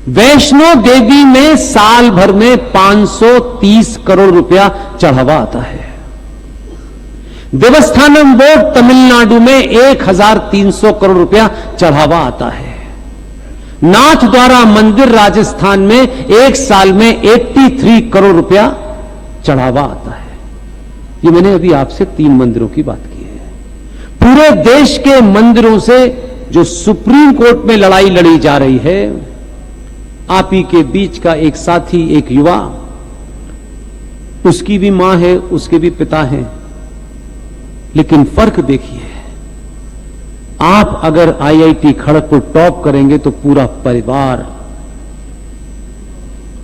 वैष्णो देवी में साल भर में 530 करोड़ रुपया चढ़ावा आता है। देवस्थानम बोर्ड तमिलनाडु में 1300 करोड़ रुपया चढ़ावा आता है। नाथ द्वारा मंदिर राजस्थान में एक साल में 83 करोड़ रुपया चढ़ावा आता है। ये मैंने अभी आपसे 3 मंदिरों की बात की है। पूरे देश के मंदिरों से जो सुप्रीम कोर्ट में लड़ाई लड़ी जा रही है, आप ही के बीच का एक साथी, एक युवा, उसकी भी मां है, उसके भी पिता हैं, लेकिन फर्क देखिए, आप अगर आईआईटी खड़गपुर टॉप करेंगे तो पूरा परिवार,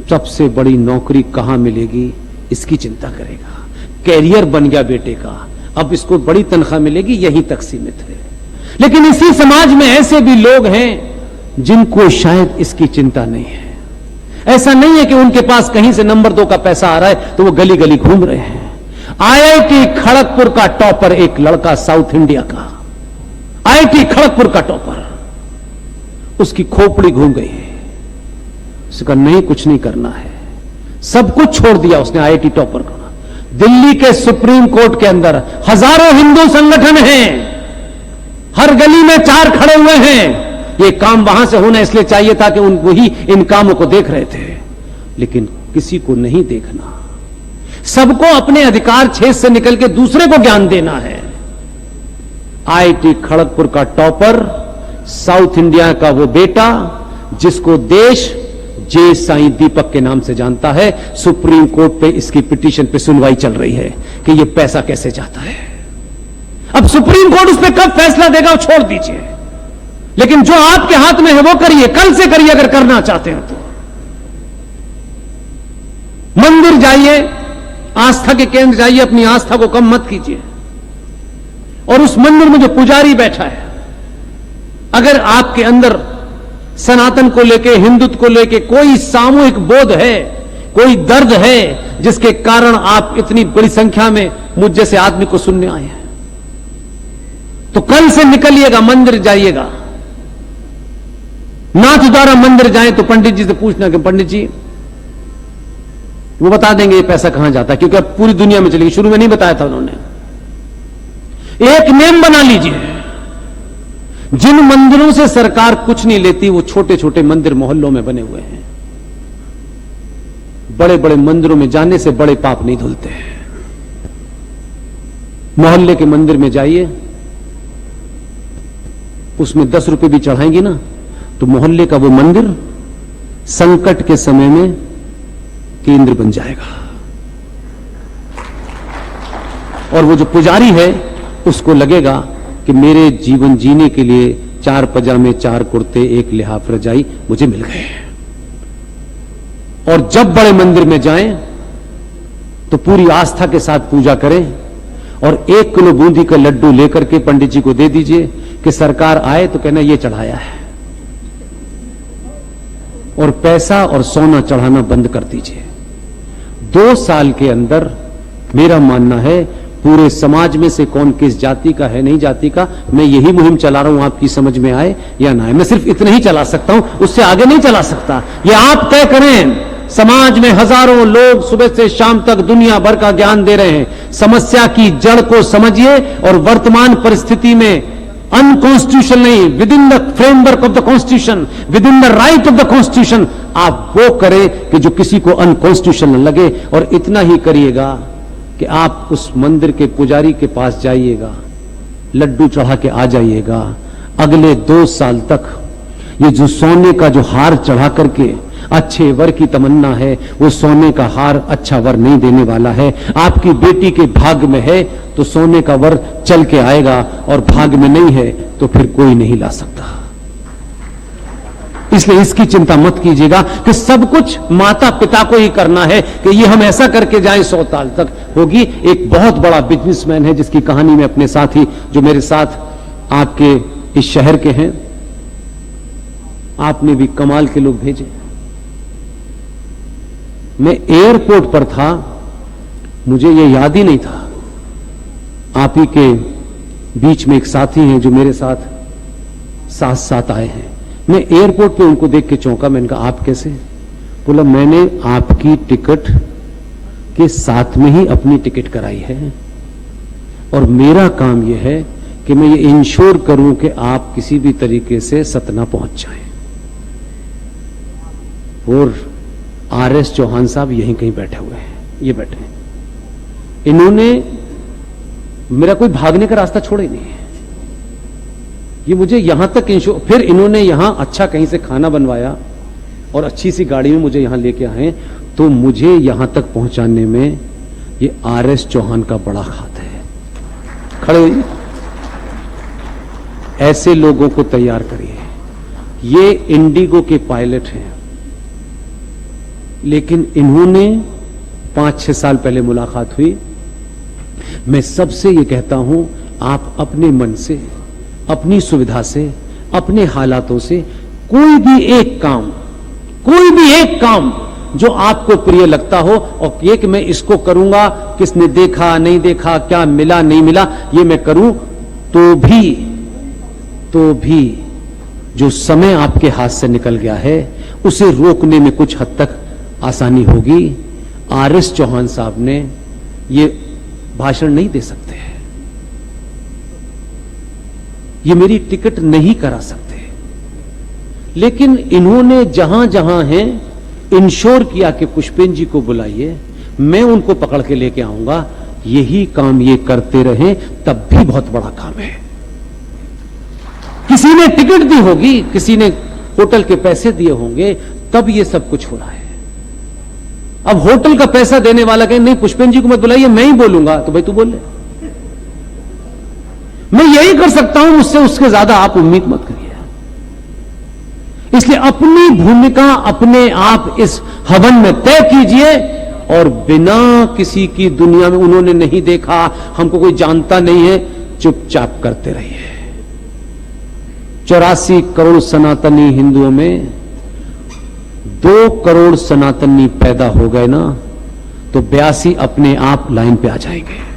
सबसे बड़ी नौकरी कहां मिलेगी इसकी चिंता करेगा। कैरियर बन गया बेटे का, अब इसको बड़ी तनख्वाह मिलेगी, यहीं तक सीमित है। लेकिन इसी समाज में ऐसे भी लोग हैं जिनको शायद इसकी चिंता नहीं है। ऐसा नहीं है कि उनके पास कहीं से नंबर 2 का पैसा आ रहा है तो वो गली गली घूम रहे हैं। आईआईटी खड़गपुर का टॉपर एक लड़का, साउथ इंडिया का आईआईटी खड़गपुर का टॉपर, उसकी खोपड़ी घूम गई है। उसका नहीं, कुछ नहीं करना है, सब कुछ छोड़ दिया उसने आईआईटी टॉपर को। दिल्ली के सुप्रीम कोर्ट के अंदर हजारों हिंदू संगठन हैं, हर गली में 4 खड़े हुए हैं। ये काम वहां से होना इसलिए चाहिए था कि वही इन कामों को देख रहे थे, लेकिन किसी को नहीं देखना। सबको अपने अधिकार क्षेत्र से निकल के दूसरे को ज्ञान देना है। आईआईटी खड़गपुर का टॉपर, साउथ इंडिया का वो बेटा जिसको देश जे साईं दीपक के नाम से जानता है, सुप्रीम कोर्ट पे इसकी पिटीशन पे सुनवाई चल रही है कि ये पैसा कैसे जाता है। अब सुप्रीम कोर्ट उस पर कब फैसला देगा वो छोड़ दीजिए, लेकिन जो आपके हाथ में है वो करिए, कल से करिए अगर करना चाहते हैं तो। मंदिर जाइए, आस्था के केंद्र जाइए, अपनी आस्था को कम मत कीजिए। और उस मंदिर में जो पुजारी बैठा है, अगर आपके अंदर सनातन को लेके, हिंदुत्व को लेके कोई सामूहिक बोध है, कोई दर्द है जिसके कारण आप इतनी बड़ी संख्या में मुझ जैसे आदमी को सुनने आए हैं, तो कल से निकलिएगा, मंदिर जाइएगा। नाथ द्वारा मंदिर जाएं तो पंडित जी से पूछना कि पंडित जी, वो बता देंगे ये पैसा कहां जाता है, क्योंकि अब पूरी दुनिया में चलेगी। शुरू में नहीं बताया था उन्होंने। एक नेम बना लीजिए, जिन मंदिरों से सरकार कुछ नहीं लेती वो छोटे छोटे मंदिर मोहल्लों में बने हुए हैं। बड़े बड़े मंदिरों में जाने से बड़े पाप नहीं धुलते हैं। मोहल्ले के मंदिर में जाइए, उसमें 10 रुपए भी चढ़ाएंगी ना, तो मोहल्ले का वो मंदिर संकट के समय में केंद्र बन जाएगा। और वो जो पुजारी है उसको लगेगा कि मेरे जीवन जीने के लिए 4 पजामे, 4 कुर्ते, 1 लिहाफ रजाई मुझे मिल गए। और जब बड़े मंदिर में जाएं तो पूरी आस्था के साथ पूजा करें और 1 किलो बूंदी का लड्डू लेकर के पंडित जी को दे दीजिए कि सरकार आए तो कहना ये चढ़ाया है। और पैसा और सोना चढ़ाना बंद कर दीजिए। 2 साल के अंदर मेरा मानना है पूरे समाज में से कौन किस जाति का है, नहीं जाति का, मैं यही मुहिम चला रहा हूं, आपकी समझ में आए या ना आए। मैं सिर्फ इतना ही चला सकता हूं, उससे आगे नहीं चला सकता। ये आप तय करें। समाज में हजारों लोग सुबह से शाम तक दुनिया भर का ज्ञान दे रहे हैं। समस्या की जड़ को समझिए और वर्तमान परिस्थिति में अनकॉन्स्टिट्यूशन नहीं, with in the framework of the constitution, with in the right of the constitution, आप वो करें कि जो किसी को अनकॉन्स्टिट्यूशनल लगे। और इतना ही करिएगा कि आप उस मंदिर के पुजारी के पास जाइएगा, लड्डू चढ़ा के आ जाइएगा। अगले 2 साल तक ये जो सोने का जो हार चढ़ा करके अच्छे वर की तमन्ना है, वो सोने का हार अच्छा वर नहीं देने वाला है। आपकी बेटी के भाग्य में है तो सोने का वर चल के आएगा, और भाग्य में नहीं है तो फिर कोई नहीं ला सकता। इसलिए इसकी चिंता मत कीजिएगा कि सब कुछ माता पिता को ही करना है कि ये हम ऐसा करके जाएं 100 साल तक होगी। एक बहुत बड़ा बिजनेसमैन है जिसकी कहानी में अपने साथी जो मेरे साथ आपके इस शहर के हैं, आपने भी कमाल के लोग भेजे। मैं एयरपोर्ट पर था, मुझे ये याद ही नहीं था। आप ही के बीच में एक साथी हैं जो मेरे साथ साथ आए हैं। मैं एयरपोर्ट पे उनको देख के चौंका। मैंने कहा आप कैसे? बोला मैंने आपकी टिकट के साथ में ही अपनी टिकट कराई है और मेरा काम यह है कि मैं ये इंश्योर करूं कि आप किसी भी तरीके से सतना पहुंच जाएं। और आरएस चौहान साहब यहीं कहीं बैठे हुए हैं, ये बैठे हैं। इन्होंने मेरा कोई भागने का रास्ता छोड़ा ही नहीं है। ये मुझे यहां तक इंश्योर, फिर इन्होंने यहां अच्छा कहीं से खाना बनवाया और अच्छी सी गाड़ी में मुझे यहां लेके आए, तो मुझे यहां तक पहुंचाने में ये आरएस चौहान का बड़ा हाथ है। खड़े होइए, ऐसे लोगों को तैयार करिए। ये इंडिगो के पायलट हैं, लेकिन इन्होंने 5-6 साल पहले मुलाकात हुई। मैं सबसे ये कहता हूं, आप अपने मन से, अपनी सुविधा से, अपने हालातों से कोई भी एक काम जो आपको प्रिय लगता हो और ये कि मैं इसको करूंगा, किसने देखा नहीं देखा, क्या मिला नहीं मिला, ये मैं करूं, तो भी जो समय आपके हाथ से निकल गया है उसे रोकने में कुछ हद तक आसानी होगी। आरएस चौहान साहब ने ये भाषण नहीं दे सकते, ये मेरी टिकट नहीं करा सकते, लेकिन इन्होंने जहां जहां हैं इंश्योर किया कि पुष्पेन जी को बुलाइए, मैं उनको पकड़ के लेके आऊंगा। यही काम ये करते रहे तब भी बहुत बड़ा काम है। किसी ने टिकट दी होगी, किसी ने होटल के पैसे दिए होंगे, तब ये सब कुछ हो रहा है। अब होटल का पैसा देने वाला कहे नहीं पुष्पेन जी को मत बुलाइए, मैं ही बोलूंगा, तो भाई तू बोल ले, मैं यही कर सकता हूं, मुझसे उसके ज्यादा आप उम्मीद मत करिए। इसलिए अपनी भूमिका अपने आप इस हवन में तय कीजिए और बिना किसी की दुनिया में उन्होंने नहीं देखा, हमको कोई जानता नहीं है, चुपचाप करते रहिए। 84 करोड़ सनातनी हिंदुओं में 2 करोड़ सनातनी पैदा हो गए ना, तो 82 अपने आप लाइन पे आ जाएंगे।